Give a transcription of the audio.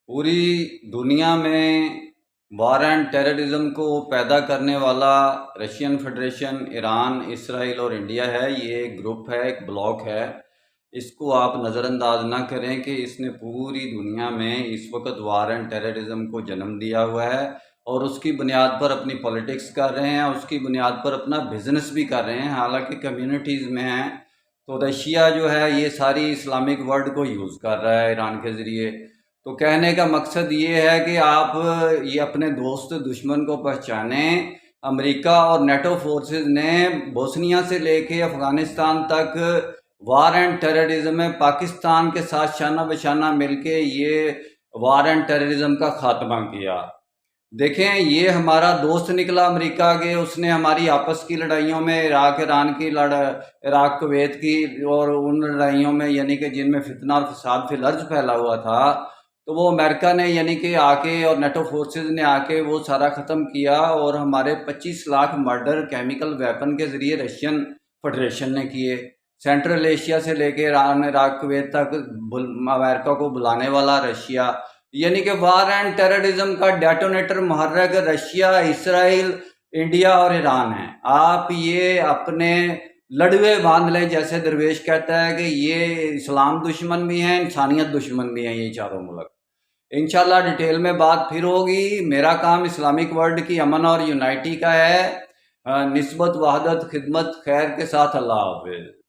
پوری دنیا میں وار اینڈ ٹیررزم کو پیدا کرنے والا رشین فیڈریشن، ایران، اسرائیل اور انڈیا ہے۔ یہ ایک گروپ ہے، ایک بلاک ہے۔ اس کو آپ نظر انداز نہ کریں کہ اس نے پوری دنیا میں اس وقت وار اینڈ ٹیررزم کو جنم دیا ہوا ہے، اور اس کی بنیاد پر اپنی پولیٹکس کر رہے ہیں، اس کی بنیاد پر اپنا بزنس بھی کر رہے ہیں۔ حالانکہ کمیونٹیز میں ہیں تو رشیا جو ہے یہ ساری اسلامک ورلڈ کو یوز کر رہا ہے ایران کے ذریعے۔ تو کہنے کا مقصد یہ ہے کہ آپ یہ اپنے دوست دشمن کو پہچانیں۔ امریکہ اور نیٹو فورسز نے بوسنیا سے لے کے افغانستان تک وار اینڈ ٹیررزم میں پاکستان کے ساتھ شانہ بشانہ مل کے یہ وار اینڈ ٹیررزم کا خاتمہ کیا۔ دیکھیں، یہ ہمارا دوست نکلا امریکہ کے، اس نے ہماری آپس کی لڑائیوں میں عراق ایران کی عراق کویت کی اور ان لڑائیوں میں یعنی کہ جن میں فتنہ اور فساد فی الارض پھیلا ہوا تھا، تو وہ امریکہ نے یعنی کہ آ کے اور نیٹو فورسز نے آ کے وہ سارا ختم کیا، اور ہمارے 25 لاکھ مرڈر کیمیکل ویپن کے ذریعے رشین فیڈریشن نے کیے۔ سینٹرل ایشیا سے لے کے ایران، عراق، کویت تک امریکہ کو بلانے والا رشیا، یعنی کہ وار اینڈ ٹیررزم کا ڈیٹونیٹر محرک رشیا، اسرائیل، انڈیا اور ایران ہے۔ آپ یہ اپنے لڑوے باندھ لیں، جیسے درویش کہتا ہے کہ یہ اسلام دشمن بھی ہیں، انسانیت دشمن بھی ہیں یہ چاروں ملک۔ انشاءاللہ ڈیٹیل میں بات پھر ہوگی۔ میرا کام اسلامک ورلڈ کی امن اور یونائٹی کا ہے۔ نسبت، وحدت، خدمت، خیر کے ساتھ۔ اللہ حافظ۔